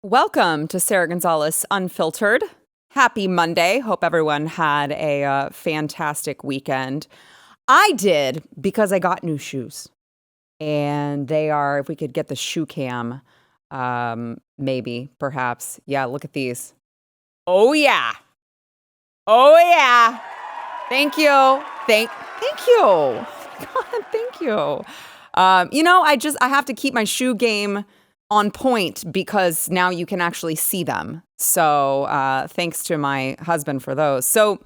Welcome to Sara Gonzales Unfiltered. Happy Monday. Hope everyone had a fantastic weekend. I did, because I got new shoes. And they are, if we could get the shoe cam, maybe, perhaps. Yeah, look at these. Oh, yeah. Oh, yeah. Thank you. Thank you. Oh my God, thank you. I have to keep my shoe game on point because now you can actually see them. So thanks to my husband for those. So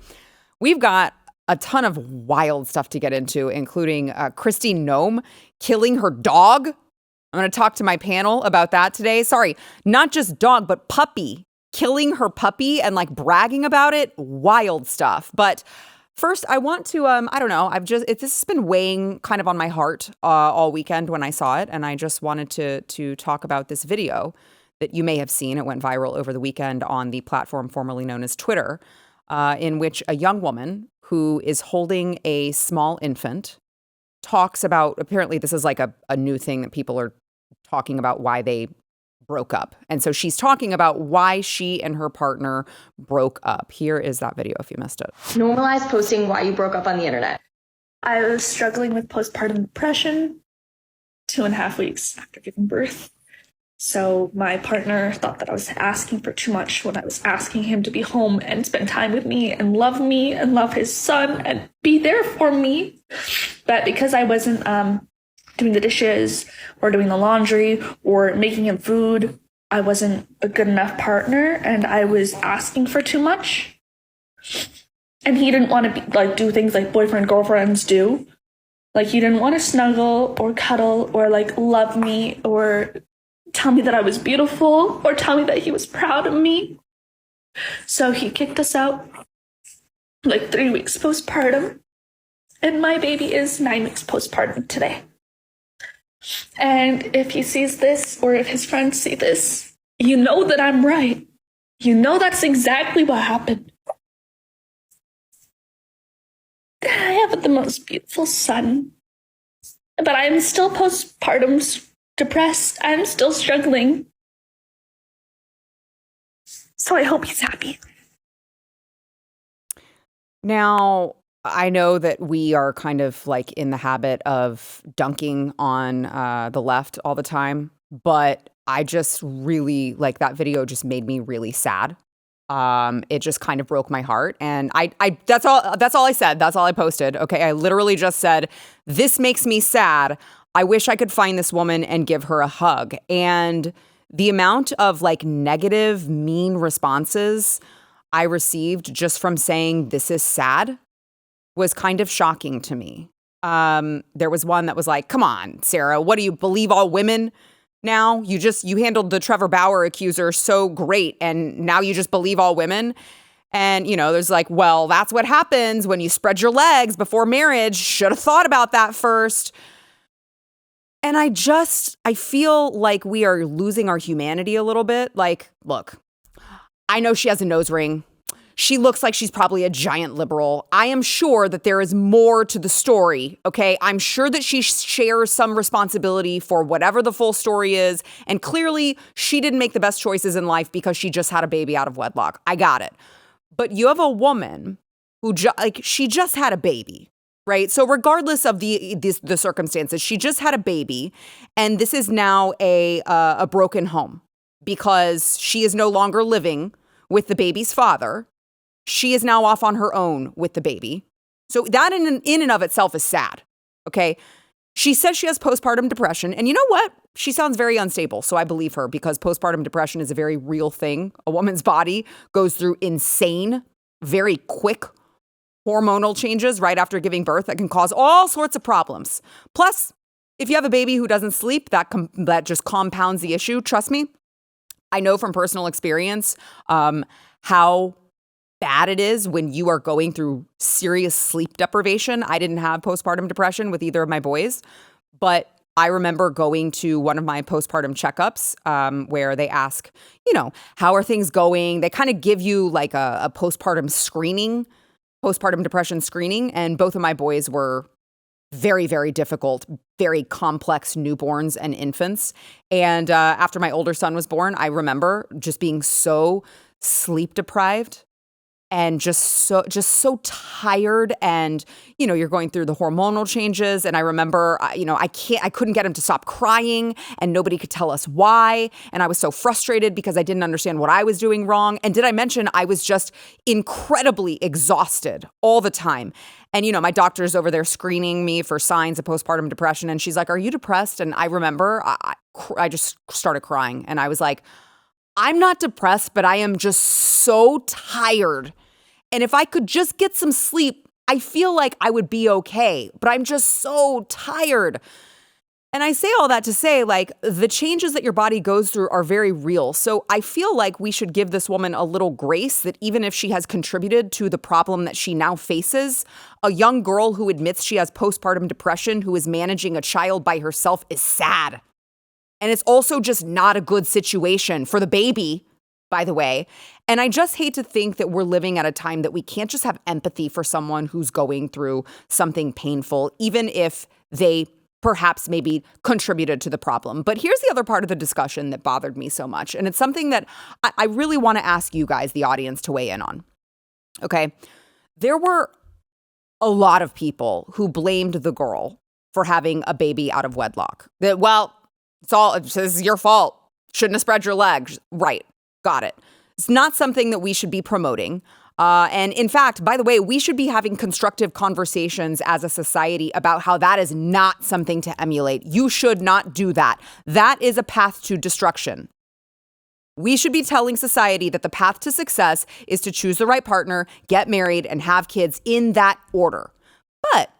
we've got a ton of wild stuff to get into, including Kristi Noem killing her dog. I'm going to talk to my panel about that today. Sorry, not just dog, but puppy. Killing her puppy and like bragging about it. Wild stuff. But first, I want to, this has been weighing kind of on my heart all weekend when I saw it. And I just wanted to talk about this video that you may have seen. It went viral over the weekend on the platform formerly known as Twitter, in which a young woman who is holding a small infant talks about, apparently this is like a new thing that people are talking about, why they broke up. And so she's talking about why she and her partner broke up. Here is that video if you missed it. Normalize posting why you broke up on the internet. I was struggling with postpartum depression 2.5 weeks after giving birth. So my partner thought that I was asking for too much when I was asking him to be home and spend time with me and love his son and be there for me. But because I wasn't doing the dishes or doing the laundry or making him food, I wasn't a good enough partner and I was asking for too much. And he didn't want to do things like boyfriend girlfriends do. Like he didn't want to snuggle or cuddle or like love me or tell me that I was beautiful or tell me that he was proud of me. So he kicked us out like 3 weeks postpartum. And my baby is 9 weeks postpartum today. And if he sees this or if his friends see this, you know that I'm right. You know that's exactly what happened. I have the most beautiful son, but I'm still postpartum depressed. I'm still struggling. So I hope he's happy. Now, I know that we are kind of like in the habit of dunking on the left all the time, but I just really like that video just made me really sad. It just kind of broke my heart. And I that's all I said. That's all I posted. Okay. I literally just said, this makes me sad. I wish I could find this woman and give her a hug. And the amount of like negative, mean responses I received just from saying this is sad was kind of shocking to me. There was one that was like, come on, Sara, what do you believe all women now? You handled the Trevor Bauer accuser so great and now you just believe all women. And, there's like, well, that's what happens when you spread your legs before marriage. Should have thought about that first. And I feel like we are losing our humanity a little bit. Like, look, I know she has a nose ring. She looks like she's probably a giant liberal. I am sure that there is more to the story, okay? I'm sure that she shares some responsibility for whatever the full story is. And clearly, she didn't make the best choices in life because she just had a baby out of wedlock. I got it. But you have a woman who she just had a baby, right? So regardless of the circumstances, she just had a baby. And this is now a broken home because she is no longer living with the baby's father. She is now off on her own with the baby. So that in and of itself is sad, okay? She says she has postpartum depression. And you know what? She sounds very unstable. So I believe her because postpartum depression is a very real thing. A woman's body goes through insane, very quick hormonal changes right after giving birth that can cause all sorts of problems. Plus, if you have a baby who doesn't sleep, that just compounds the issue. Trust me, I know from personal experience how bad it is when you are going through serious sleep deprivation. I didn't have postpartum depression with either of my boys, but I remember going to one of my postpartum checkups where they ask, how are things going? They kind of give you like a postpartum screening, postpartum depression screening. And both of my boys were very, very difficult, very complex newborns and infants. And after my older son was born, I remember just being so sleep deprived and just so tired. And, you're going through the hormonal changes. And I remember, I couldn't get him to stop crying and nobody could tell us why. And I was so frustrated because I didn't understand what I was doing wrong. And did I mention I was just incredibly exhausted all the time? And, my doctor's over there screening me for signs of postpartum depression. And she's like, "Are you depressed?" And I remember I just started crying. And I was like, I'm not depressed, but I am just so tired. And if I could just get some sleep, I feel like I would be okay. But I'm just so tired. And I say all that to say, like, the changes that your body goes through are very real. So I feel like we should give this woman a little grace that even if she has contributed to the problem that she now faces, a young girl who admits she has postpartum depression, who is managing a child by herself, is sad. And it's also just not a good situation for the baby, by the way. And I just hate to think that we're living at a time that we can't just have empathy for someone who's going through something painful, even if they perhaps maybe contributed to the problem. But here's the other part of the discussion that bothered me so much. And it's something that I really want to ask you guys, the audience, to weigh in on. Okay. There were a lot of people who blamed the girl for having a baby out of wedlock. This is your fault. Shouldn't have spread your legs. Right. Got it. It's not something that we should be promoting. And in fact, by the way, we should be having constructive conversations as a society about how that is not something to emulate. You should not do that. That is a path to destruction. We should be telling society that the path to success is to choose the right partner, get married, and have kids in that order. But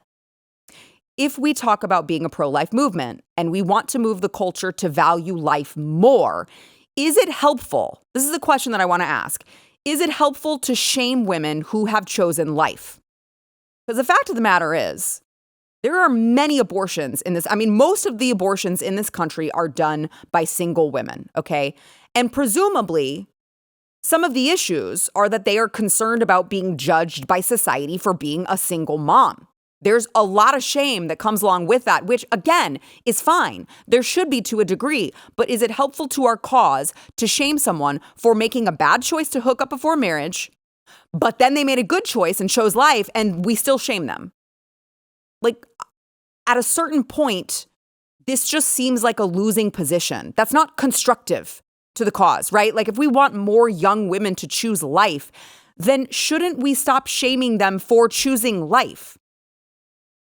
if we talk about being a pro-life movement and we want to move the culture to value life more, is it helpful? This is a question that I want to ask. Is it helpful to shame women who have chosen life? Because the fact of the matter is, there are many abortions in this. I mean, most of the abortions in this country are done by single women, okay? And presumably, some of the issues are that they are concerned about being judged by society for being a single mom. There's a lot of shame that comes along with that, which, again, is fine. There should be to a degree. But is it helpful to our cause to shame someone for making a bad choice to hook up before marriage, but then they made a good choice and chose life, and we still shame them? Like, at a certain point, this just seems like a losing position. That's not constructive to the cause, right? Like, if we want more young women to choose life, then shouldn't we stop shaming them for choosing life?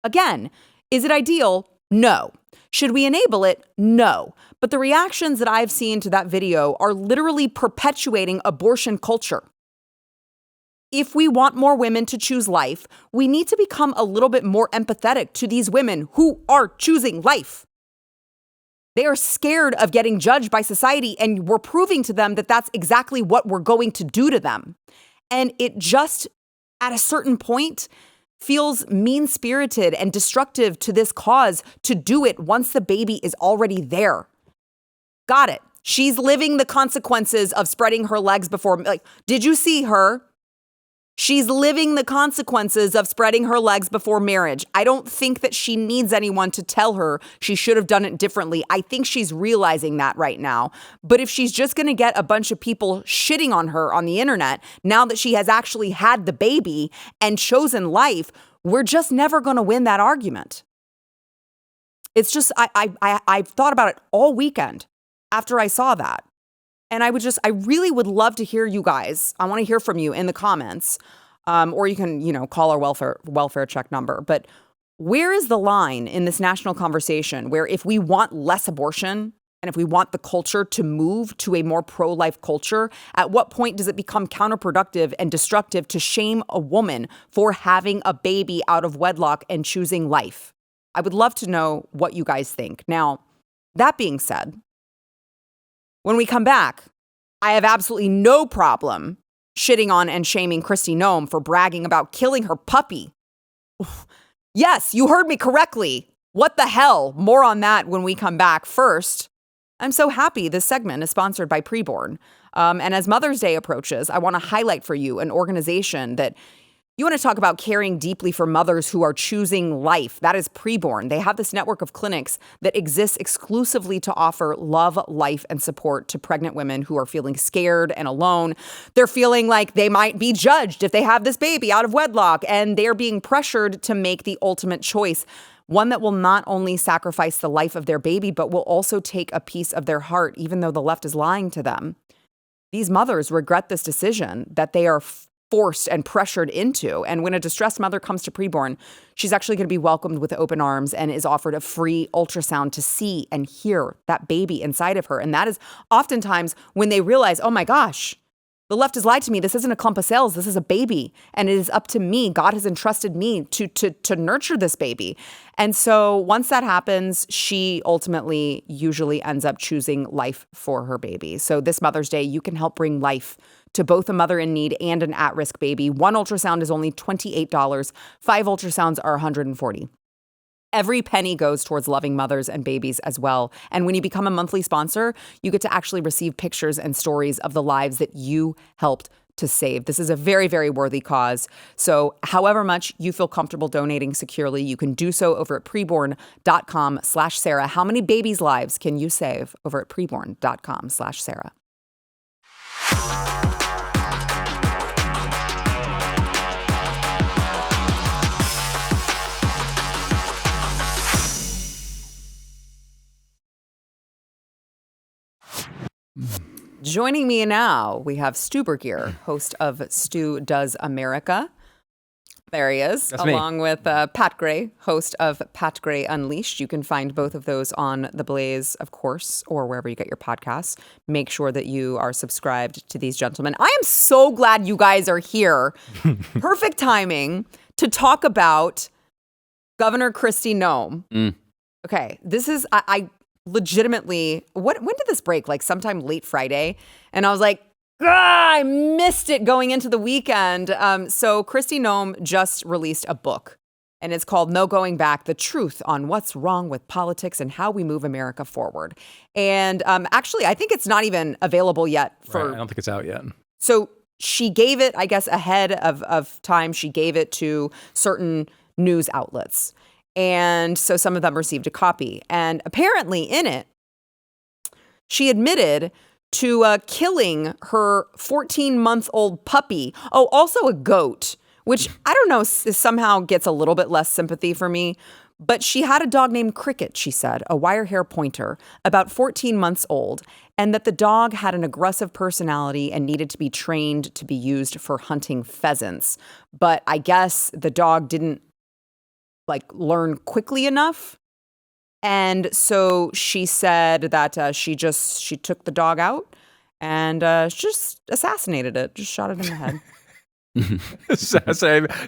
Again, is it ideal? No. Should we enable it? No. But the reactions that I've seen to that video are literally perpetuating abortion culture. If we want more women to choose life, we need to become a little bit more empathetic to these women who are choosing life. They are scared of getting judged by society, and we're proving to them that that's exactly what we're going to do to them. And it just, at a certain point, feels mean-spirited and destructive to this cause to do it once the baby is already there. Got it. She's living the consequences of spreading her legs before. Did you see her? She's living the consequences of spreading her legs before marriage. I don't think that she needs anyone to tell her she should have done it differently. I think she's realizing that right now. But if she's just going to get a bunch of people shitting on her on the internet, now that she has actually had the baby and chosen life, we're just never going to win that argument. It's just, I've thought about it all weekend after I saw that. And I really would love to hear you guys. I want to hear from you in the comments, or you can, call our welfare check number. But where is the line in this national conversation where if we want less abortion and if we want the culture to move to a more pro-life culture, at what point does it become counterproductive and destructive to shame a woman for having a baby out of wedlock and choosing life? I would love to know what you guys think. Now, that being said, when we come back, I have absolutely no problem shitting on and shaming Kristi Noem for bragging about killing her puppy. Yes, you heard me correctly. What the hell? More on that when we come back. First, I'm so happy this segment is sponsored by Preborn. And as Mother's Day approaches, I want to highlight for you an organization that you want to talk about caring deeply for mothers who are choosing life. That is Preborn. They have this network of clinics that exists exclusively to offer love, life, and support to pregnant women who are feeling scared and alone. They're feeling like they might be judged if they have this baby out of wedlock, and they're being pressured to make the ultimate choice. One that will not only sacrifice the life of their baby, but will also take a piece of their heart, even though the left is lying to them. These mothers regret this decision that they are forced and pressured into. And when a distressed mother comes to Preborn, she's actually going to be welcomed with open arms and is offered a free ultrasound to see and hear that baby inside of her. And that is oftentimes when they realize, oh my gosh, the left has lied to me. This isn't a clump of cells. This is a baby. And it is up to me. God has entrusted me to nurture this baby. And so once that happens, she ultimately usually ends up choosing life for her baby. So this Mother's Day, you can help bring life to both a mother in need and an at-risk baby. One ultrasound is only $28. 5 ultrasounds are $140. Every penny goes towards loving mothers and babies as well. And when you become a monthly sponsor, you get to actually receive pictures and stories of the lives that you helped to save. This is a very, very worthy cause. So however much you feel comfortable donating securely, you can do so over at preborn.com/Sara. How many babies' lives can you save over at preborn.com/Sara? Joining me now, we have Stu Burguiere, host of Stu Does America. There he is, That's along with Pat Gray, host of Pat Gray Unleashed. You can find both of those on The Blaze, of course, or wherever you get your podcasts. Make sure that you are subscribed to these gentlemen. I am so glad you guys are here. Perfect timing to talk about Governor Kristi Noem. Okay, this is, I legitimately, when did this break? Like sometime late Friday. And I was like, I missed it going into the weekend. So Kristi Noem just released a book, and it's called No Going Back, The Truth on What's Wrong with Politics and How We Move America Forward. And actually, I think it's not even available yet. Right, I don't think it's out yet. So she gave it, I guess, ahead of time. She gave it to certain news outlets. And so some of them received a copy. And apparently in it, she admitted to killing her 14-month-old puppy. Oh, also a goat, which I don't know, somehow gets a little bit less sympathy for me. But she had a dog named Cricket, she said, a wire hair pointer, about 14 months old, and that the dog had an aggressive personality and needed to be trained to be used for hunting pheasants. But I guess the dog didn't learn quickly enough. And so she said that she took the dog out and just assassinated it, just shot it in the head. So,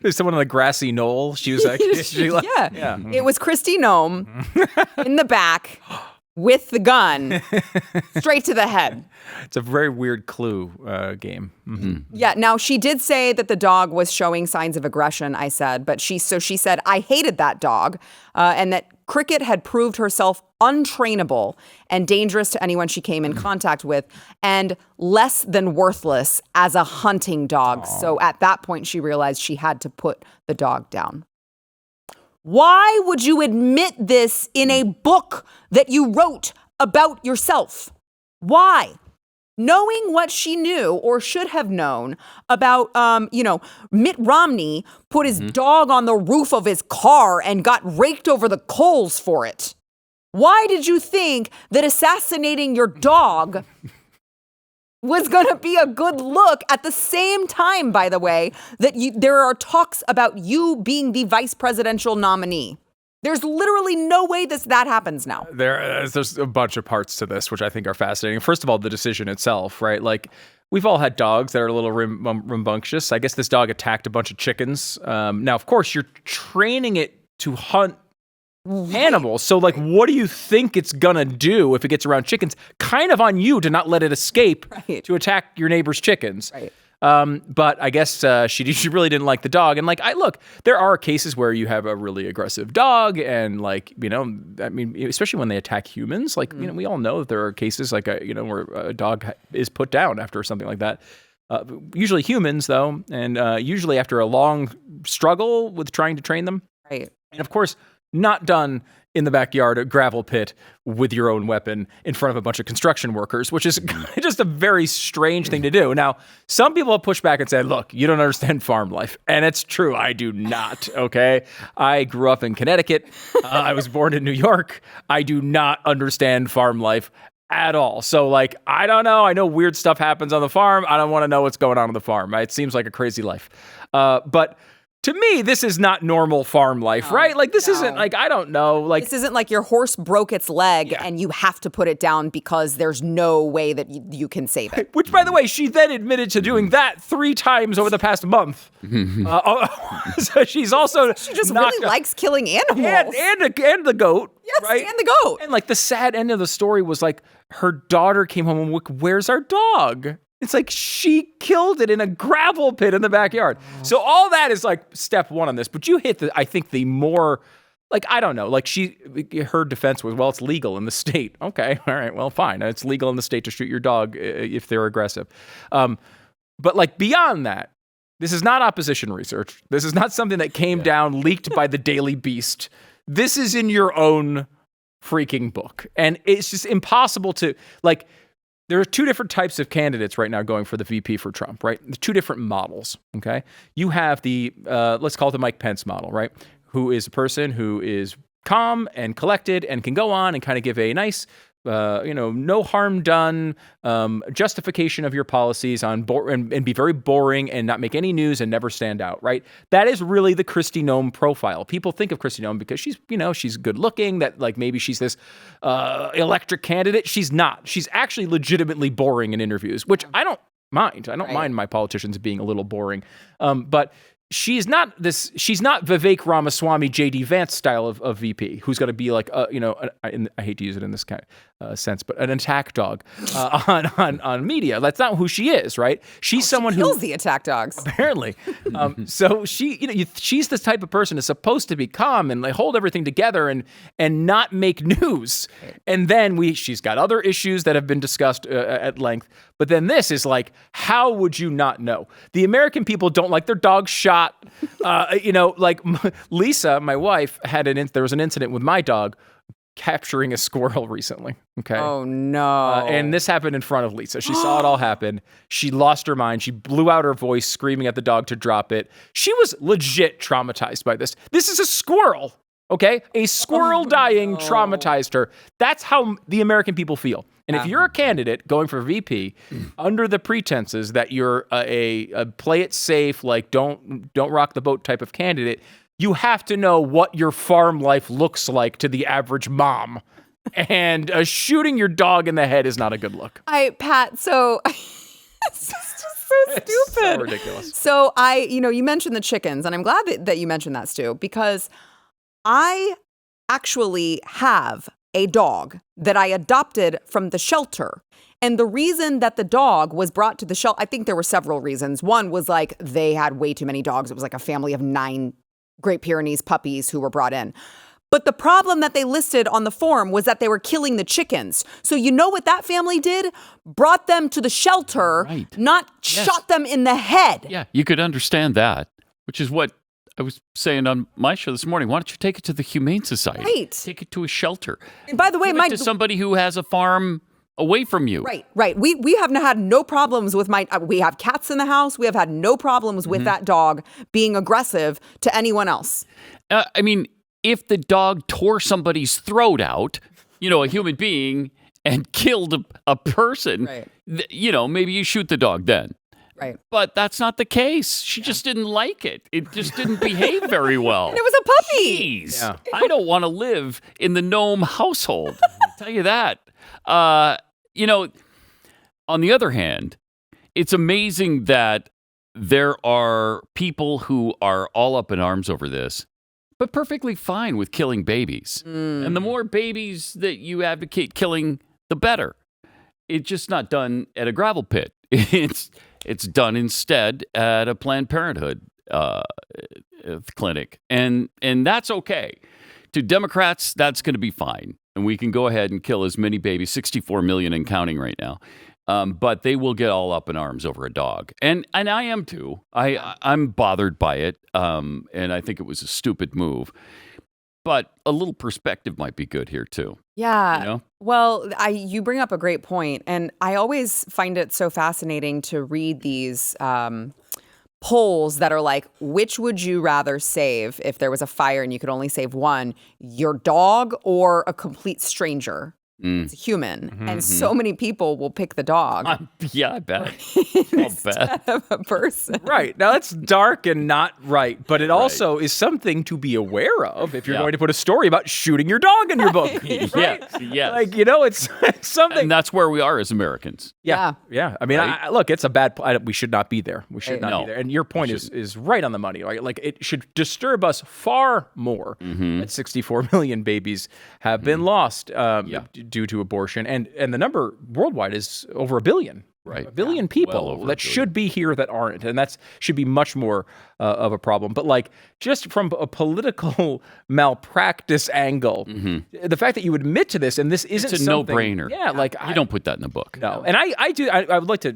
there's someone on the grassy knoll. She was like, yeah. It was Kristi Noem in the back with the gun straight to the head. It's a very weird clue game. Mm-hmm. Yeah. Now, she did say that the dog was showing signs of aggression, I said, but she said, I hated that dog, and that Cricket had proved herself untrainable and dangerous to anyone she came in contact with, and less than worthless as a hunting dog. Aww. So at that point, she realized she had to put the dog down. Why would you admit this in a book that you wrote about yourself? Why? Knowing what she knew or should have known about, Mitt Romney put his dog on the roof of his car and got raked over the coals for it. Why did you think that assassinating your dog was going to be a good look at the same time, by the way, that there are talks about you being the vice presidential nominee? There's literally no way that happens now. There's a bunch of parts to this, which I think are fascinating. First of all, the decision itself, right? Like, we've all had dogs that are a little rambunctious. I guess this dog attacked a bunch of chickens. Now, of course, you're training it to hunt animals. So, what do you think it's gonna do if it gets around chickens? Kind of on you to not let it escape to attack your neighbor's chickens. Right. But I guess she really didn't like the dog. And like, there are cases where you have a really aggressive dog, and like, especially when they attack humans. Like, we all know that there are cases like where a dog is put down after something like that. Usually humans, though, and usually after a long struggle with trying to train them. Right. And of course, not done in the backyard, a gravel pit with your own weapon in front of a bunch of construction workers, which is just a very strange thing to do. Now, some people have pushed back and said, look, you don't understand farm life. And it's true. I do not. Okay. I grew up in Connecticut. I was born in New York. I do not understand farm life at all. So like, I don't know. I know weird stuff happens on the farm. I don't want to know what's going on the farm. It seems like a crazy life. But to me, this is not normal farm life, right? Like, this isn't like, I don't know. Like, this isn't like your horse broke its leg and you have to put it down because there's no way that you can save it. Which, by the way, she then admitted to doing that 3 times over the past month. So she's also She just really likes killing animals. And the goat. Yes, right? and the goat. And like, the sad end of the story was like, her daughter came home and like, where's our dog? It's like she killed it in a gravel pit in the backyard. So all that is like step one on this. But you hit I think the more, like, I don't know, like her defense was, well, it's legal in the state. Okay, all right, well, fine. It's legal in the state to shoot your dog if they're aggressive. But like beyond that, this is not opposition research. This is not something that came down, leaked by the Daily Beast. This is in your own freaking book. And it's just impossible to, like, there are 2 different types of candidates right now going for the VP for Trump, right? 2 different models, okay? You have the, let's call it the Mike Pence model, right? Who is a person who is calm and collected and can go on and kind of give a nice, no harm done justification of your policies on and be very boring and not make any news and never stand out, right? That is really the Kristi Noem profile. People think of Kristi Noem because she's good looking, that like maybe she's this electric candidate. She's not. She's actually legitimately boring in interviews, which I don't mind. I don't mind my politicians being a little boring. But she's not Vivek Ramaswamy, J.D. Vance style of VP, who's going to be like, I hate to use it in this kind of sense, but an attack dog on media. That's not who she is, right? She's someone who kills the attack dogs. Apparently. So she's the type of person who's supposed to be calm and like hold everything together and not make news. And then she's got other issues that have been discussed at length. But then this is like, how would you not know? The American people don't like their dogs shot. Like Lisa, my wife, there was an incident with my dog capturing a squirrel recently. Okay. Oh no. And this happened in front of Lisa. She saw it all happen. She lost her mind. She blew out her voice screaming at the dog to drop it. She was legit traumatized by this. This is a squirrel. Okay. A squirrel dying traumatized her. That's how the American people feel. And if you're a candidate going for VP under the pretenses that you're a play it safe, like don't rock the boat type of candidate, you have to know what your farm life looks like to the average mom. And shooting your dog in the head is not a good look. Pat, so it's just so stupid. It's so ridiculous. So you mentioned the chickens, and I'm glad that you mentioned that, Stu, because I actually have a dog that I adopted from the shelter. And the reason that the dog was brought to the shelter, I think there were several reasons. One was like they had way too many dogs. It was like a family of 9 Great Pyrenees puppies who were brought in. But the problem that they listed on the form was that they were killing the chickens. So you know what that family did? Brought them to the shelter, shot them in the head. Yeah, you could understand that, which is what I was saying on my show this morning. Why don't you take it to the Humane Society? Right. Take it to a shelter. And by the way, to somebody who has a farm away from you. Right. We have had no problems with we have cats in the house. We have had no problems with that dog being aggressive to anyone else. I mean, if the dog tore somebody's throat out, a human being, and killed a person, maybe you shoot the dog then. Right. But that's not the case. She just didn't like it. It just didn't behave very well. And it was a puppy. Jeez. Yeah. I don't want to live in the Noem household. I'll tell you that. On the other hand, it's amazing that there are people who are all up in arms over this, but perfectly fine with killing babies. And the more babies that you advocate killing, the better. It's just not done at a gravel pit. It's done instead at a Planned Parenthood clinic, and that's okay. To Democrats, that's going to be fine, and we can go ahead and kill as many babies, 64 million and counting right now. But they will get all up in arms over a dog, and I am too. I'm bothered by it, and I think it was a stupid move. But a little perspective might be good here too. Yeah. You know? Well, you bring up a great point, and I always find it so fascinating to read these polls that are like, which would you rather save if there was a fire and you could only save one, your dog or a complete stranger? It's a human. And so many people will pick the dog. Yeah, I bet. instead of a person. Right. Now, that's dark and not right, but it also is something to be aware of if you're going to put a story about shooting your dog in your book. Right? Yes. Like, it's something. And that's where we are as Americans. Yeah. I mean, Right? look, it's a bad. We should not be there. We should not be there. And your point shouldn't. is right on the money. Right? Like, it should disturb us far more that 64 million babies have been lost due to abortion, and the number worldwide is over 1 billion. Right. 1 billion people that should be here that aren't, and that should be much more of a problem. But like, just from a political malpractice angle, the fact that you admit to this, and this isn't It's a something, no-brainer. Yeah, like you don't put that in the book. No, and I'd love to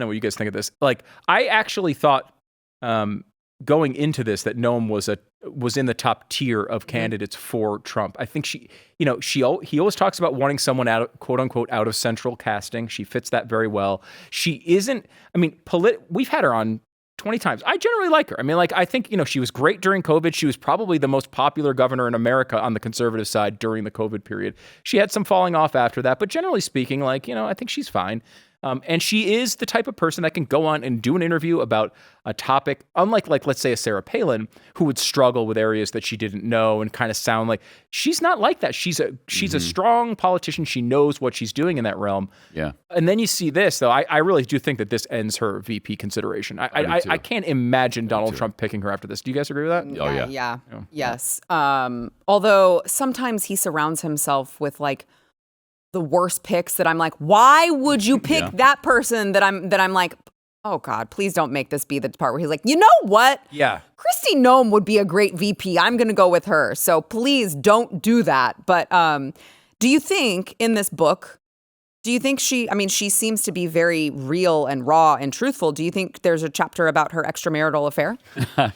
know what you guys think of this. Like, I actually thought going into this that Noem was in the top tier of candidates for Trump. I think he always talks about wanting someone out, quote unquote, out of central casting. She fits that very well. She isn't, I mean, we've had her on 20 times. I generally like her. I mean, like, I think, she was great during COVID. She was probably the most popular governor in America on the conservative side during the COVID period. She had some falling off after that, but generally speaking, like, I think she's fine. And she is the type of person that can go on and do an interview about a topic, unlike, like, let's say a Sarah Palin, who would struggle with areas that she didn't know and kind of sound like she's not like that. She's a strong politician. She knows what she's doing in that realm. Yeah. And then you see this, though. I really do think that this ends her VP consideration. I can't imagine Donald Trump picking her after this. Do you guys agree with that? Oh, yeah. Yeah. Yes. Although sometimes he surrounds himself with, like, the worst picks that I'm like, why would you pick that person that I'm like, oh God, please don't make this be the part where he's like, you know what? Yeah. Kristi Noem would be a great VP. I'm going to go with her. So please don't do that. But do you think in this book, she seems to be very real and raw and truthful. Do you think there's a chapter about her extramarital affair? I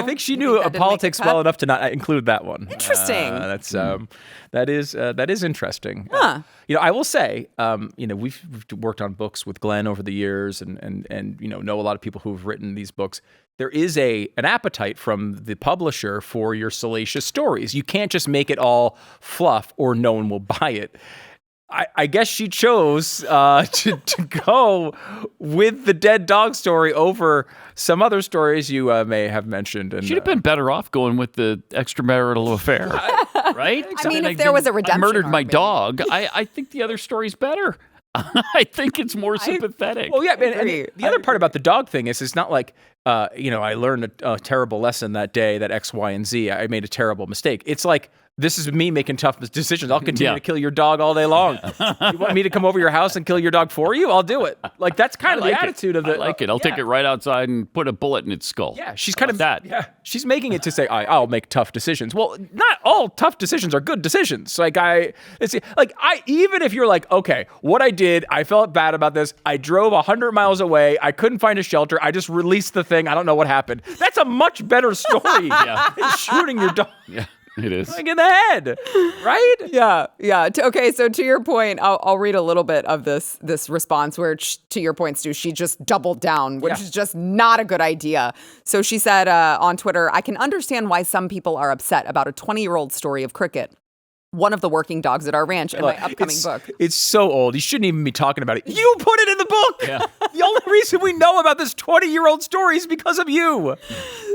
think she knew politics well enough to not include that one. Interesting. That is interesting. Huh. I will say, we've worked on books with Glenn over the years, and know a lot of people who've written these books. There is an appetite from the publisher for your salacious stories. You can't just make it all fluff, or no one will buy it. I guess she chose to go with the dead dog story over some other stories you may have mentioned. And, she'd have been better off going with the extramarital affair, right? I mean, if there was a redemption I murdered arc, my maybe. dog. I think the other story's better. I think it's more sympathetic. Well, yeah, and the other part about the dog thing is it's not like, I learned a terrible lesson that day, that X, Y, and Z. I made a terrible mistake. It's like, this is me making tough decisions. I'll continue to kill your dog all day long. You want me to come over your house and kill your dog for you? I'll do it. Like, that's kind of the attitude of it. I like it. I'll take it right outside and put a bullet in its skull. Yeah, she's kind of that. Yeah, she's making it to say, I'll make tough decisions. Well, not all tough decisions are good decisions. Even if you're like, okay, what I did, I felt bad about this. I drove 100 miles away. I couldn't find a shelter. I just released the thing. I don't know what happened. That's a much better story than shooting your dog. Yeah. It is. Like in the head, right? Yeah. Okay, so to your point, I'll read a little bit of this response where, to your point, Stu, she just doubled down, which is just not a good idea. So she said on Twitter, I can understand why some people are upset about a 20-year-old story of Cricket, one of the working dogs at our ranch in my upcoming book. It's so old. You shouldn't even be talking about it. You put it in the book. Yeah. The only reason we know about this 20-year-old story is because of you.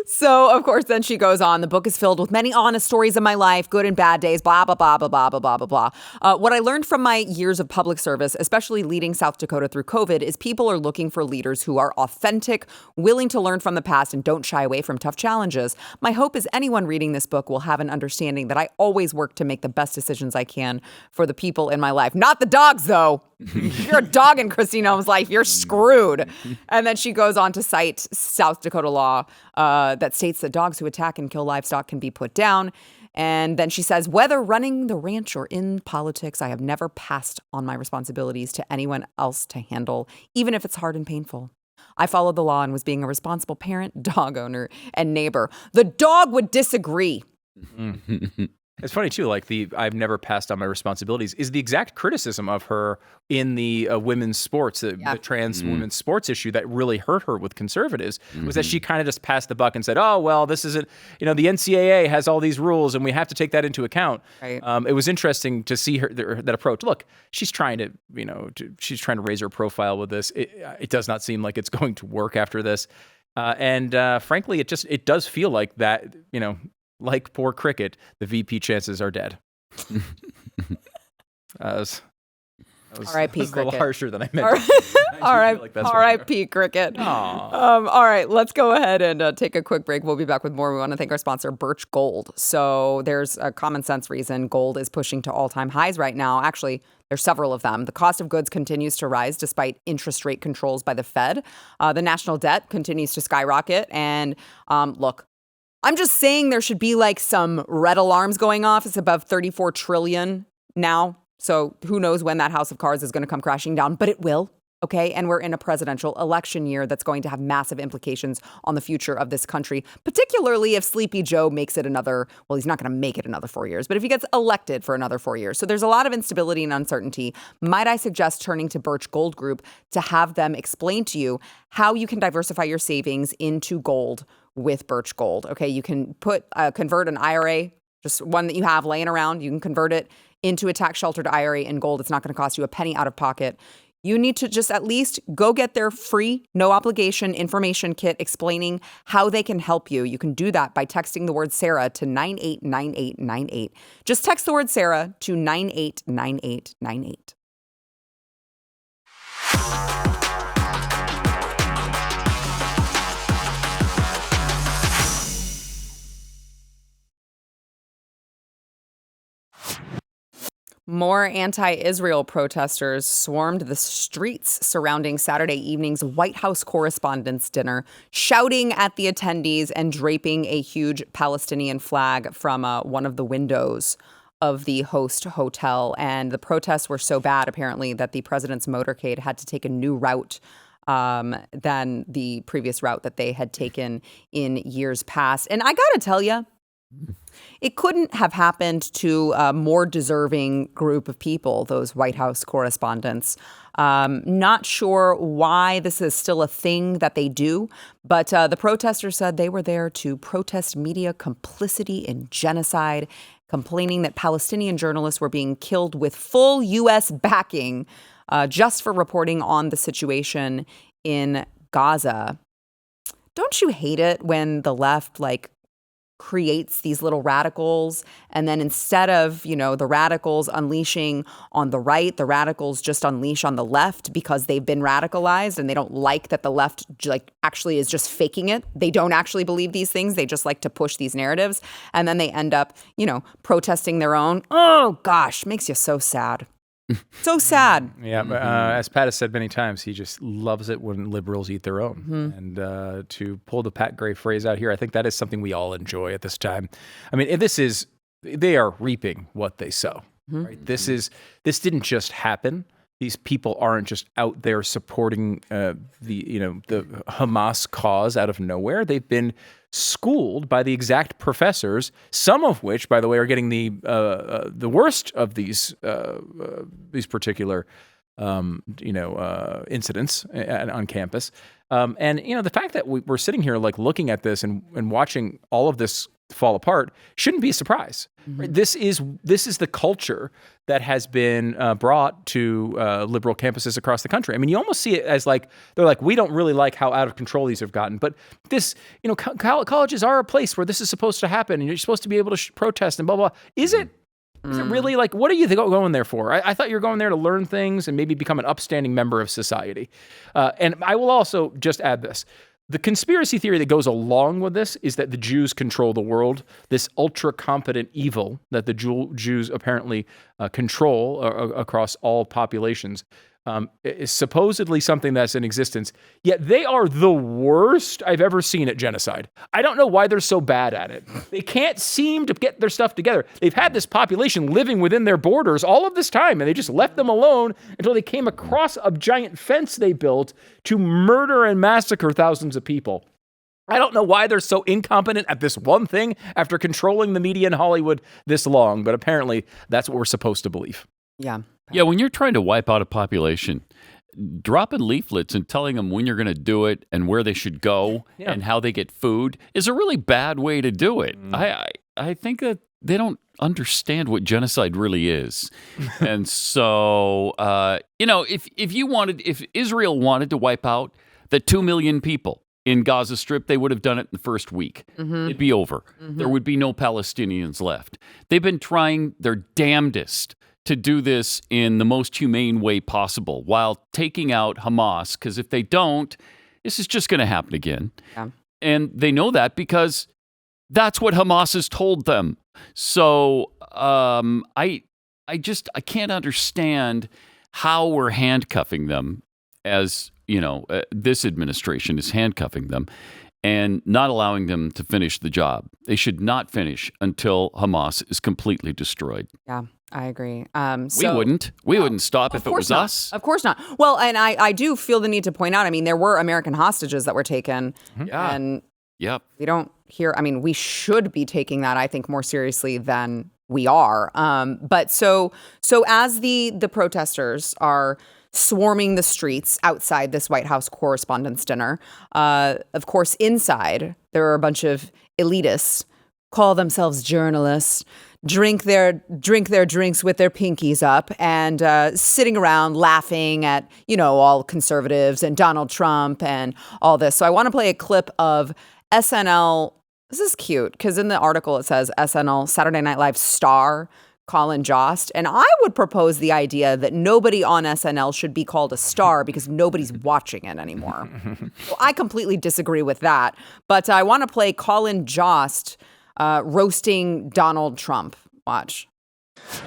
So, of course, then she goes on. The book is filled with many honest stories of my life, good and bad days, blah, blah, blah, blah, blah, blah, blah, blah. What I learned from my years of public service, especially leading South Dakota through COVID, is people are looking for leaders who are authentic, willing to learn from the past, and don't shy away from tough challenges. My hope is anyone reading this book will have an understanding that I always work to make the best decisions I can for the people in my life. Not the dogs, though. If you're a dog in Kristi Noem's life, you're screwed. And then she goes on to cite South Dakota law that states that dogs who attack and kill livestock can be put down. And then she says, whether running the ranch or in politics, I have never passed on my responsibilities to anyone else to handle, even if it's hard and painful. I followed the law and was being a responsible parent, dog owner, and neighbor. The dog would disagree. It's funny, too, like I've never passed on my responsibilities is the exact criticism of her in the women's sports, the trans women's sports issue that really hurt her with conservatives was that she kind of just passed the buck and said, oh, well, this isn't, the NCAA has all these rules and we have to take that into account. Right. It was interesting to see her that approach. Look, she's trying to, she's trying to raise her profile with this. It does not seem like it's going to work after this. And frankly, it does feel like that, like poor cricket, the VP chances are dead. That was R.I.P. a little harsher than I meant. R.I.P. cricket. All right, let's go ahead and take a quick break. We'll be back with more. We want to thank our sponsor, Birch Gold. So there's a common sense reason gold is pushing to all-time highs right now. Actually, there's several of them. The cost of goods continues to rise despite interest rate controls by the Fed. The national debt continues to skyrocket. And look, I'm just saying there should be like some red alarms going off. It's above 34 trillion now. So who knows when that house of cards is going to come crashing down, but it will. Okay. And we're in a presidential election year that's going to have massive implications on the future of this country, particularly if Sleepy Joe makes it he's not going to make it another 4 years, but if he gets elected for another 4 years. So there's a lot of instability and uncertainty. Might I suggest turning to Birch Gold Group to have them explain to you how you can diversify your savings into gold with Birch Gold. Okay, you can convert an IRA, just one that you have laying around. You can convert it into a tax-sheltered IRA in gold. It's not going to cost you a penny out of pocket. You need to just at least go get their free, no obligation information kit explaining how they can help you. You can do that by texting the word Sara to 989898. Just text the word Sara to 989898. More anti-Israel protesters swarmed the streets surrounding Saturday evening's White House Correspondents Dinner, shouting at the attendees and draping a huge Palestinian flag from one of the windows of the host hotel. And the protests were so bad, apparently, that the president's motorcade had to take a new route than the previous route that they had taken in years past. And I got to tell you, it couldn't have happened to a more deserving group of people, those White House correspondents. Not sure why this is still a thing that they do, but the protesters said they were there to protest media complicity in genocide, complaining that Palestinian journalists were being killed with full U.S. backing just for reporting on the situation in Gaza. Don't you hate it when the left, creates these little radicals, and then instead of, the radicals unleashing on the right, the radicals just unleash on the left because they've been radicalized and they don't like that the left actually is just faking it. They don't actually believe these things. They just like to push these narratives. And then they end up, protesting their own. Oh gosh, makes you so sad. So sad. Yeah, as Pat has said many times, he just loves it when liberals eat their own. Mm-hmm. And to pull the Pat Gray phrase out here, I think that is something we all enjoy at this time. I mean, they are reaping what they sow. Mm-hmm. Right? This didn't just happen. These people aren't just out there supporting the Hamas cause out of nowhere. They've been schooled by the exact professors, some of which, by the way, are getting the worst of these particular incidents on campus. And the fact that we're sitting here looking at this and watching all of this fall apart shouldn't be a surprise. Mm-hmm. Right? This is the culture that has been brought to liberal campuses across the country. I mean, you almost see it as they're we don't really like how out of control these have gotten, but this, colleges are a place where this is supposed to happen, and you're supposed to be able to protest and blah blah. Is it? Is it really what are you going there for? I thought you were going there to learn things and maybe become an upstanding member of society. And I will also just add this. The conspiracy theory that goes along with this is that the Jews control the world, this ultra-competent evil that the Jews apparently control across all populations. is supposedly something that's in existence, yet they are the worst I've ever seen at genocide. I don't know why they're so bad at it. They can't seem to get their stuff together. They've had this population living within their borders all of this time, and they just left them alone until they came across a giant fence they built to murder and massacre thousands of people. I don't know why they're so incompetent at this one thing after controlling the media in Hollywood this long, but apparently that's what we're supposed to believe. Yeah. Yeah, when you're trying to wipe out a population, dropping leaflets and telling them when you're going to do it and where they should go and how they get food is a really bad way to do it. I think that they don't understand what genocide really is. And so, if Israel wanted to wipe out the 2 million people in Gaza Strip, they would have done it in the first week. It'd be over. There would be no Palestinians left. They've been trying their damnedest to do this in the most humane way possible while taking out Hamas, because if they don't, this is just going to happen again. Yeah. And they know that because that's what Hamas has told them. So I can't understand how we're handcuffing them as, this administration is handcuffing them and not allowing them to finish the job. They should not finish until Hamas is completely destroyed. Yeah. I agree. We wouldn't stop if it was not. us. Of course not. Well, and I do feel the need to point out, I mean, there were American hostages that were taken. Yeah. And Yep. we don't hear, I mean, we should be taking that, I think, more seriously than we are. But so as the protesters are swarming the streets outside this White House Correspondents Dinner, of course, inside, there are a bunch of elitists, call themselves journalists, drink their drinks with their pinkies up and sitting around laughing at, all conservatives and Donald Trump and all this. So I want to play a clip of SNL. This is cute because in the article it says SNL Saturday Night Live star Colin Jost. And I would propose the idea that nobody on SNL should be called a star because nobody's watching it anymore. So I completely disagree with that. But I want to play Colin Jost roasting Donald Trump. Watch.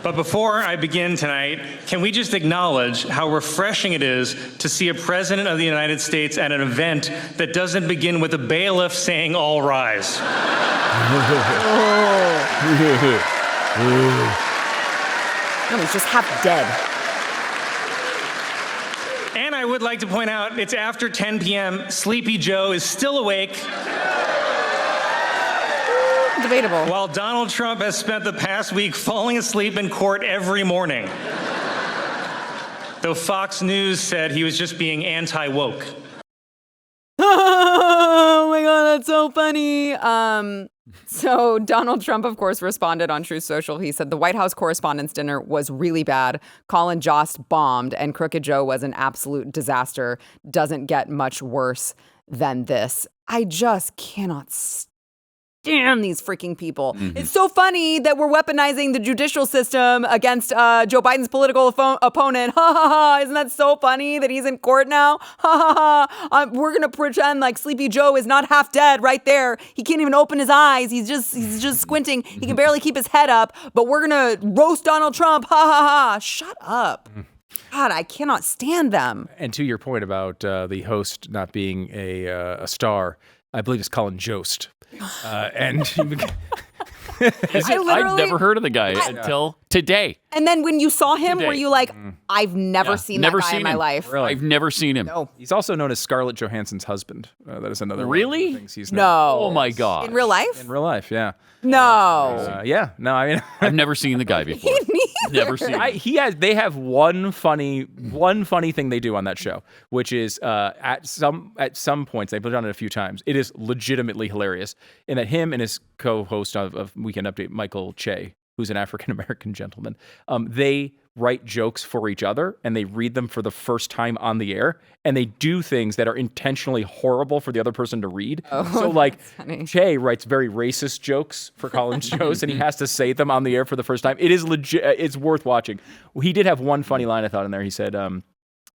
But before I begin tonight, can we just acknowledge how refreshing it is to see a president of the United States at an event that doesn't begin with a bailiff saying, "All rise." No, he's just half dead. And I would like to point out, it's after 10 p.m. Sleepy Joe is still awake. Debatable. While Donald Trump has spent the past week falling asleep in court every morning. Though Fox News said he was just being anti-woke. Oh my God, that's so funny. So Donald Trump, of course, responded on Truth Social. He said the White House Correspondents Dinner was really bad. Colin Jost bombed and Crooked Joe was an absolute disaster. Doesn't get much worse than this. I just cannot stand these freaking people. It's so funny that we're weaponizing the judicial system against Joe Biden's political opponent. Ha ha ha. Isn't that so funny that he's in court now? Ha ha ha. We're going to pretend like Sleepy Joe is not half dead right there. He can't even open his eyes. He's just squinting. He can barely keep his head up, but we're going to roast Donald Trump. Ha ha ha. Shut up. God, I cannot stand them. And to your point about the host not being a star, I believe it's Colin Jost. And I've never heard of the guy until today. And then when you saw him, were you like, I've never seen that guy in my life? Really? I've never seen him. No. He's also known as Scarlett Johansson's husband. That is another Really? one of the things he's known. No. Oh my God. In real life? In real life, yeah. No. Yeah. No, I mean, I've never seen the guy before. Never seen him. they have one funny thing they do on that show, which is at some points, they've done it a few times. It is legitimately hilarious in that him and his co-host of Weekend Update, Michael Che, who's an African-American gentleman, they write jokes for each other and they read them for the first time on the air, and they do things that are intentionally horrible for the other person to read. So like Che writes very racist jokes for Colin Jost and he has to say them on the air for the first time. It is legit. It's worth watching. He did have one funny line I thought in there. He said,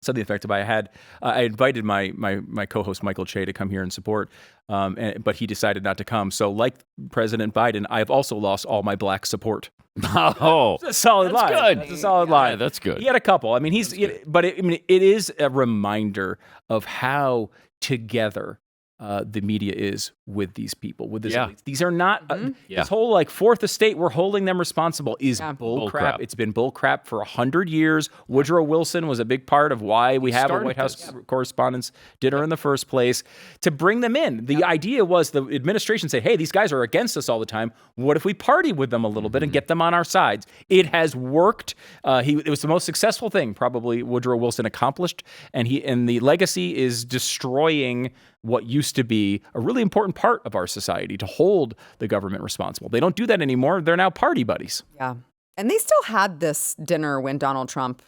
something effective. I invited my co-host Michael Che to come here and support, but he decided not to come. So, like President Biden, I have also lost all my black support. Oh, That's a solid line. good. That's a solid line. Yeah, that's good. He had a couple. I mean, it is a reminder of how together the media is with these people, with this. These are not this whole like fourth estate. We're holding them responsible is bull crap. It's been bull crap for 100 years. Woodrow Wilson was a big part of why we have a White House Correspondents Dinner in the first place, to bring them in. The idea was the administration said, hey, these guys are against us all the time. What if we party with them a little bit and get them on our sides? It has worked. It was the most successful thing probably Woodrow Wilson accomplished, and the legacy is destroying what used to be a really important part of our society, to hold the government responsible. They don't do that anymore. They're now party buddies. Yeah. And they still had this dinner when Donald Trump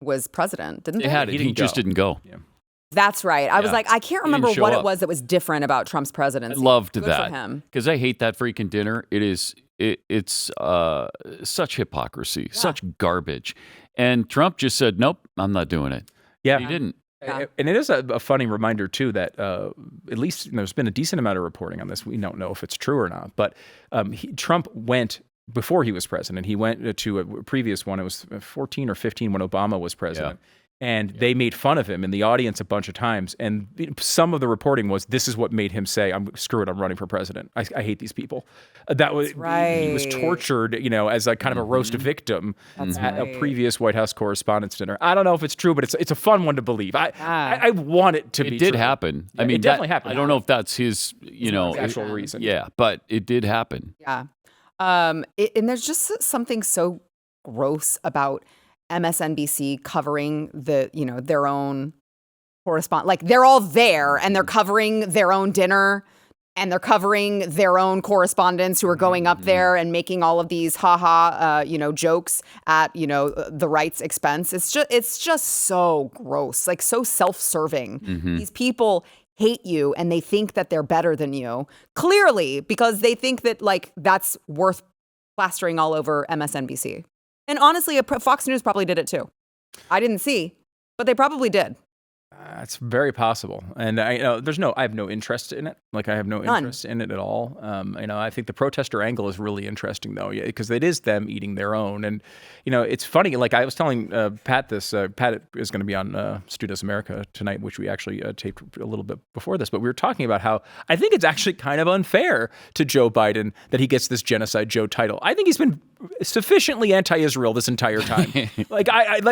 was president, didn't they? They had it. He just didn't go. Yeah. That's right. I was like, I can't remember what it was that was different about Trump's presidency. I loved Good that. for him. Because I hate that freaking dinner. It's such hypocrisy, such garbage. And Trump just said, nope, I'm not doing it. Yeah. He didn't. Yeah. And it is a funny reminder, too, that at least there's been a decent amount of reporting on this. We don't know if it's true or not. But Trump went, before he was president, he went to a previous one. It was 14 or 15 when Obama was president. Yeah. And they made fun of him in the audience a bunch of times. And some of the reporting was, this is what made him say, screw it, I'm running for president. I hate these people. That was right. He was tortured, as a kind of a roast victim at a previous White House Correspondents Dinner. I don't know if it's true, but it's a fun one to believe. I want it to be true. It did happen. Yeah, I mean, it definitely happened. I don't know if that's his, actual reason. Yeah, but it did happen. Yeah. And there's just something so gross about MSNBC covering their own correspondent. Like, they're all there and they're covering their own dinner and they're covering their own correspondents who are going up there and making all of these jokes at, the right's expense. It's just so gross, like so self-serving. These people hate you and they think that they're better than you, clearly, because they think that like that's worth plastering all over MSNBC. And honestly, Fox News probably did it too. I didn't see, but they probably did. It's very possible. And I have no interest in it. Like, I have no interest in it at all. I think the protester angle is really interesting, though, because it is them eating their own. And, it's funny. Like, I was telling Pat this. Pat is going to be on Studios America tonight, which we actually taped a little bit before this. But we were talking about how I think it's actually kind of unfair to Joe Biden that he gets this Genocide Joe title. I think he's been sufficiently anti-Israel this entire time. Like,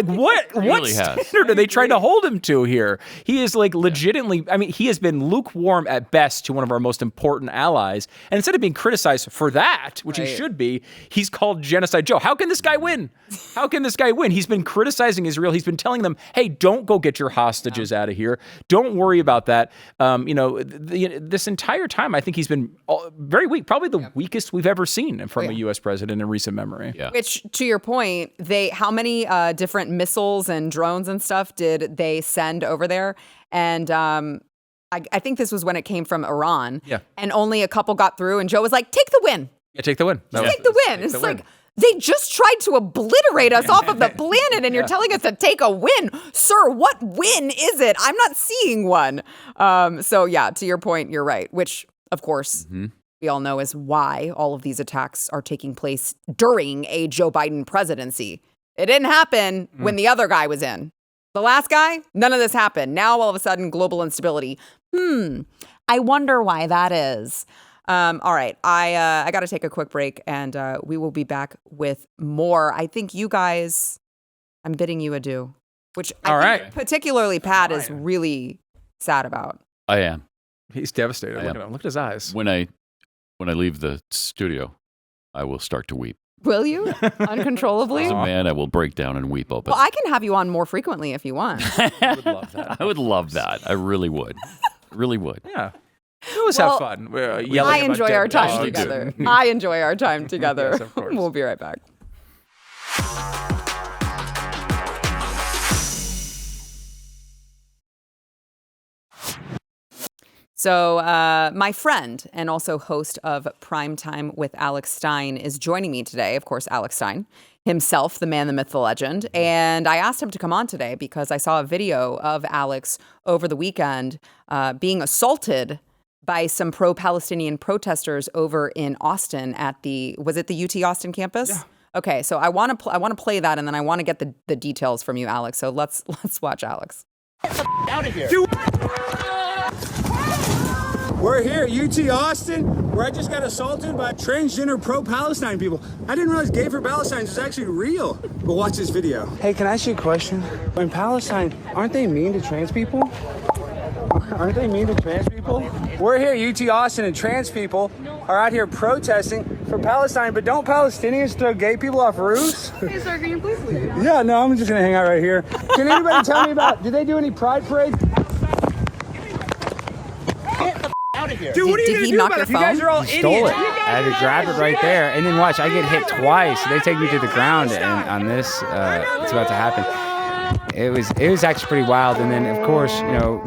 what really standard are they trying to hold him to here? He is like legitimately, I mean, he has been lukewarm at best to one of our most important allies. And instead of being criticized for that, which he should be, he's called Genocide Joe. How can this guy win? How can this guy win? He's been criticizing Israel. He's been telling them, hey, don't go get your hostages out of here. Don't worry about that. This entire time, I think he's been very weak, probably the weakest we've ever seen from a U.S. president in recent memory. Yeah. Which, to your point, how many different missiles and drones and stuff did they send over there? And I think this was when it came from Iran. Yeah. And only a couple got through. And Joe was like, take the win. Yeah, take the win. Take the win. It's like, they just tried to obliterate us off of the planet, and you're telling us to take a win. Sir, what win is it? I'm not seeing one. So, yeah, to your point, you're right. Which, of course, we all know is why all of these attacks are taking place during a Joe Biden presidency. It didn't happen when the other guy was in. The last guy, none of this happened. Now, all of a sudden, global instability. I wonder why that is. All right, I got to take a quick break, and we will be back with more. I think you guys, I'm bidding you adieu, which I think particularly Pat is really sad about. I am. He's devastated. Look at him. Look at his eyes. When I leave the studio, I will start to weep. Will you? Uncontrollably? As a man, I will break down and weep open. Well, I can have you on more frequently if you want. I would love that. I would love that. I really would. Really would. Yeah. We always have fun. I enjoy our time together. I enjoy our time together. Yes, of course. We'll be right back. So my friend and also host of Primetime with Alex Stein is joining me today. Of course, Alex Stein. himself, the man, the myth, the legend. And I asked him to come on today because I saw a video of Alex over the weekend being assaulted by some pro-Palestinian protesters over in Austin at was it the UT Austin campus? Yeah. Okay, so I want to play that, and then I want to get the details from you, Alex. So let's watch Alex. Get the out of here. We're here at UT Austin, where I just got assaulted by transgender pro-Palestine people. I didn't realize gay for Palestine is actually real. But watch this video. Hey, can I ask you a question? In Palestine, aren't they mean to trans people? Aren't they mean to trans people? We're here at UT Austin, and trans people are out here protesting for Palestine, but don't Palestinians throw gay people off roofs? Hey, sir, can you please leave? Yeah, no, I'm just gonna hang out right here. Can anybody tell me do they do any pride parades? Get the out of here. Dude, what are you gonna he do knock about your it? You guys phone? are all He idiots. stole it. I had to grab it right there, and then watch. I get hit twice. They take me to the ground, and on this, it's about to happen. It was actually pretty wild. And then, of course,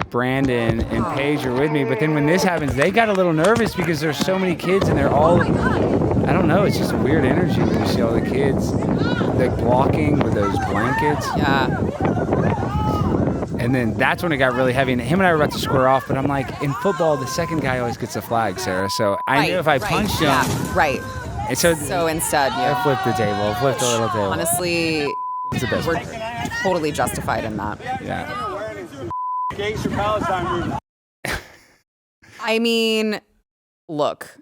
Brandon and Paige are with me. But then when this happens, they got a little nervous because there's so many kids, and they're all, I don't know, it's just a weird energy when you see all the kids like blocking with those blankets. Yeah. And then that's when it got really heavy. And him and I were about to square off, but I'm like, in football, the second guy always gets a flag, Sarah. So I knew if I punched him. Yeah, right. And so instead, I flipped the table, flipped the little table. Honestly, It's the best we're part. totally justified in that. Yeah. Gays for Palestine movement. I mean, look,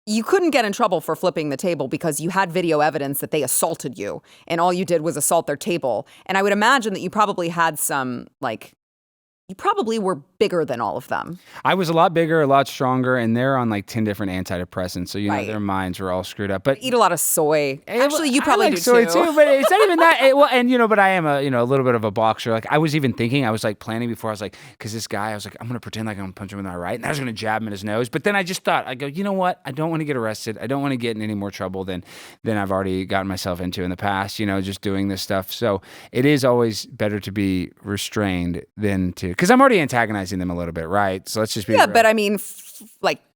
you couldn't get in trouble for flipping the table because you had video evidence that they assaulted you, and all you did was assault their table. And I would imagine that you probably had some, you probably were bigger than all of them. I was a lot bigger, a lot stronger, and they're on like 10 different antidepressants. So, Right. their minds were all screwed up. But Eat a lot of soy. Actually, you probably I like do soy too. but it's not even that. But I am a little bit of a boxer. Like I was even thinking, I was like planning before. I was like, because this guy, I was like, I'm gonna pretend like I'm gonna punch him in the right, and I was gonna jab him in his nose. But then I just thought, I go, you know what? I don't want to get arrested. I don't want to get in any more trouble than I've already gotten myself into in the past. Just doing this stuff. So it is always better to be restrained than to, because I'm already antagonizing them a little bit, right? So let's just be Yeah, real. but I mean,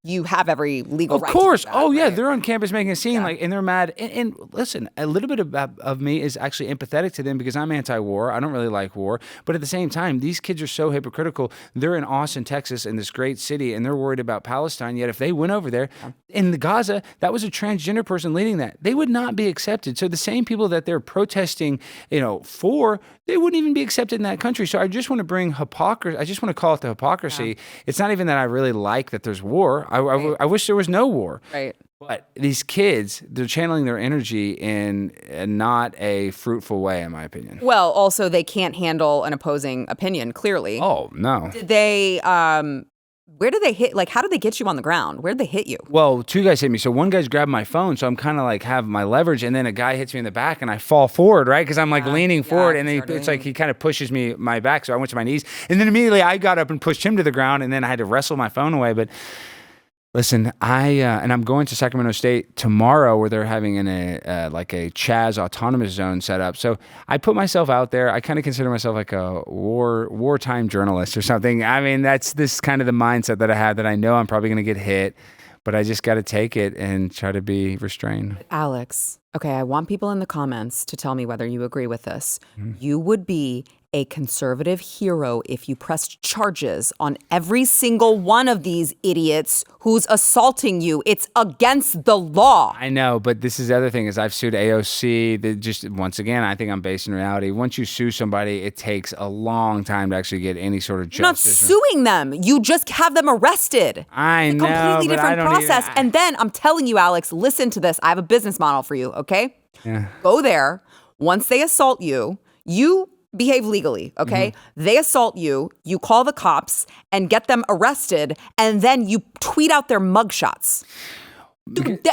you have every legal right. Of course. To do that, Oh, yeah. right? They're on campus making a scene, and they're mad. And listen, a little bit of me is actually empathetic to them because I'm anti-war. I don't really like war. But at the same time, these kids are so hypocritical. They're in Austin, Texas, in this great city, and they're worried about Palestine. Yet if they went over there in the Gaza, that was a transgender person leading that. They would not be accepted. So the same people that they're protesting, for, they wouldn't even be accepted in that country. So I just want to bring hypocrisy. I just want to call it the hypocrisy. Yeah. It's not even that I really like that there's war. I wish there was no war. Right. But these kids, they're channeling their energy in not a fruitful way, in my opinion. Well, also, they can't handle an opposing opinion, clearly. Oh, no. Did they, where did they hit, how did they get you on the ground? Where did they hit you? Well, two guys hit me. So one guy's grabbed my phone, so I'm kind of have my leverage, and then a guy hits me in the back, and I fall forward, right? Because I'm leaning forward, and then it's like he kind of pushes my back, so I went to my knees. And then immediately I got up and pushed him to the ground, and then I had to wrestle my phone away. But listen, and I'm going to Sacramento State tomorrow where they're having a Chaz autonomous zone set up. So I put myself out there. I kind of consider myself like a wartime journalist or something. I mean, that's this kind of the mindset that I have, that I know I'm probably going to get hit, but I just got to take it and try to be restrained. Alex, okay, I want people in the comments to tell me whether you agree with this. You would be a conservative hero if you pressed charges on every single one of these idiots who's assaulting you. It's against the law. I know, but this is the other thing is I've sued AOC. Just once again, I think I'm based in reality. Once you sue somebody, it takes a long time to actually get any sort of justice. You're not suing them. You just have them arrested. I know, Completely but I different don't process. even- And then I'm telling you, Alex, listen to this. I have a business model for you, okay? Yeah. Go there. Once they assault you, you behave legally, okay? Mm-hmm. They assault you, you call the cops and get them arrested, and then you tweet out their mugshots. Dude,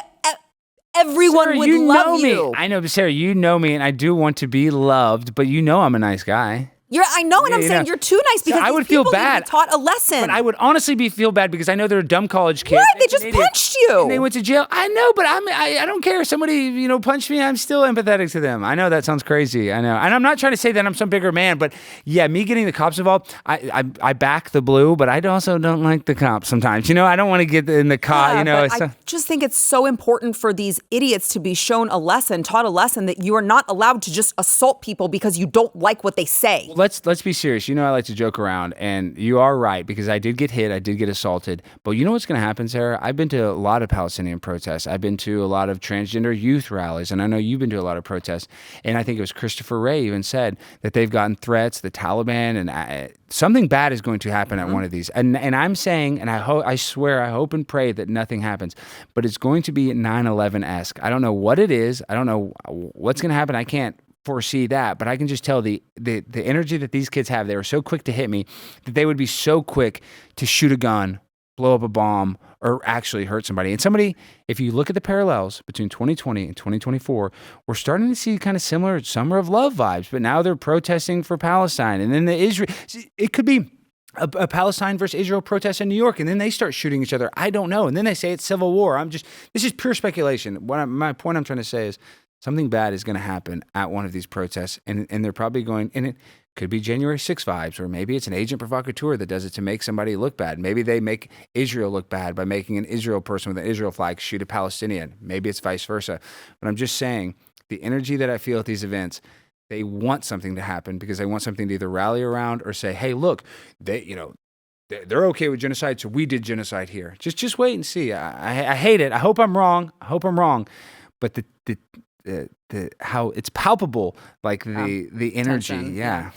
everyone Sarah, would you love know you. me. I know, but Sarah, you know me, and I do want to be loved, but you know I'm a nice guy. I know, and I'm saying you're too nice because I would these feel people need to bad. be taught a lesson. But I would honestly feel bad because I know they're a dumb college kid. What? They just punched you. And they went to jail. I know, but I don't care. Somebody, punched me. I'm still empathetic to them. I know that sounds crazy. I know. And I'm not trying to say that I'm some bigger man, but yeah, me getting the cops involved, I back the blue, but I also don't like the cops sometimes. I don't want to get in the cop, But I just think it's so important for these idiots to be taught a lesson that you are not allowed to just assault people because you don't like what they say. Well, let's be serious. I like to joke around, and you are right, because I did get hit, I did get assaulted. But you know what's going to happen, Sarah? I've been to a lot of Palestinian protests. I've been to a lot of transgender youth rallies, and I know you've been to a lot of protests. And I think it was Christopher Wray even said that they've gotten threats, the Taliban, and something bad is going to happen at one of these. And I'm saying, and I swear, I hope and pray that nothing happens, but it's going to be 9/11-esque. I don't know what it is. I don't know what's going to happen. I can't foresee that, but I can just tell the energy that these kids have. They were so quick to hit me that they would be so quick to shoot a gun, blow up a bomb, or actually hurt somebody. And if you look at the parallels between 2020 and 2024, we're starting to see kind of similar Summer of Love vibes, but now they're protesting for Palestine. And then it could be a Palestine versus Israel protest in New York, and then they start shooting each other. I don't know. And then they say it's civil war. This is pure speculation. My point I'm trying to say is something bad is going to happen at one of these protests, and they're probably going, and it could be January 6 vibes, or maybe it's an agent provocateur that does it to make somebody look bad. Maybe they make Israel look bad by making an Israel person with an Israel flag shoot a Palestinian. Maybe it's vice versa. But I'm just saying, the energy that I feel at these events, they want something to happen because they want something to either rally around or say, hey, look, they're okay with genocide, so we did genocide here. Just wait and see. I hate it. I hope I'm wrong. But how it's palpable, like the energy, tension, yeah.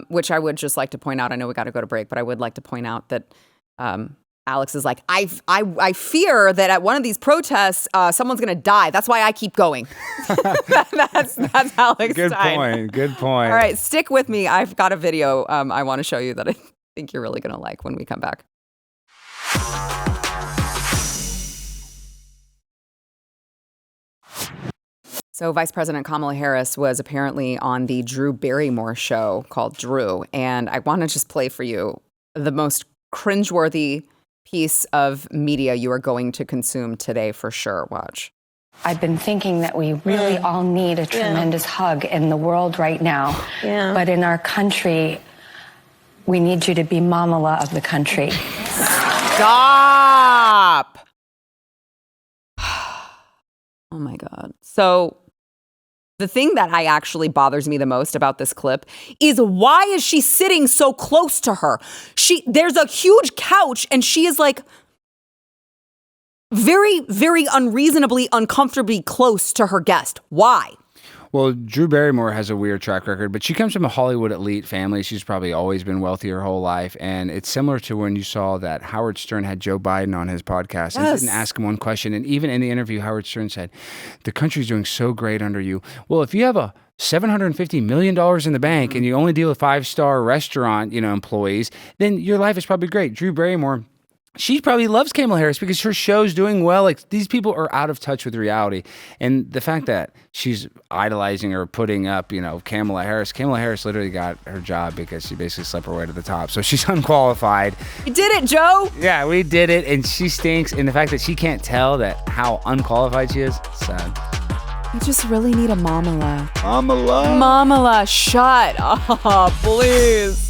Which I would just like to point out. I know we got to go to break, but I would like to point out that Alex is like, I fear that at one of these protests, someone's going to die. That's why I keep going. that's Alex Stein. Good point. All right, stick with me. I've got a video I want to show you that I think you're really going to like when we come back. So Vice President Kamala Harris was apparently on the Drew Barrymore show called Drew. And I want to just play for you the most cringeworthy piece of media you are going to consume today for sure. Watch. I've been thinking that we really all need a tremendous hug in the world right now. Yeah. But in our country, we need you to be Mamala of the country. Stop. Oh my God. So the thing that actually bothers me the most about this clip is, why is she sitting so close to her? There's a huge couch and she is like very, very unreasonably, uncomfortably close to her guest. Why? Well, Drew Barrymore has a weird track record, but she comes from a Hollywood elite family. She's probably always been wealthy her whole life. And it's similar to when you saw that Howard Stern had Joe Biden on his podcast and didn't ask him one question. And even in the interview, Howard Stern said, the country's doing so great under you. Well, if you have a $750 million in the bank and you only deal with 5-star restaurant, employees, then your life is probably great. Drew Barrymore, she probably loves Kamala Harris because her show's doing well. Like, these people are out of touch with reality. And the fact that she's idolizing or putting up, Kamala Harris literally got her job because she basically slept her way to the top. So she's unqualified. We did it, Joe. Yeah, we did it. And she stinks. And the fact that she can't tell that how unqualified she is, sad. You just really need a Mamala. Mamala. Mamala, shut up, please.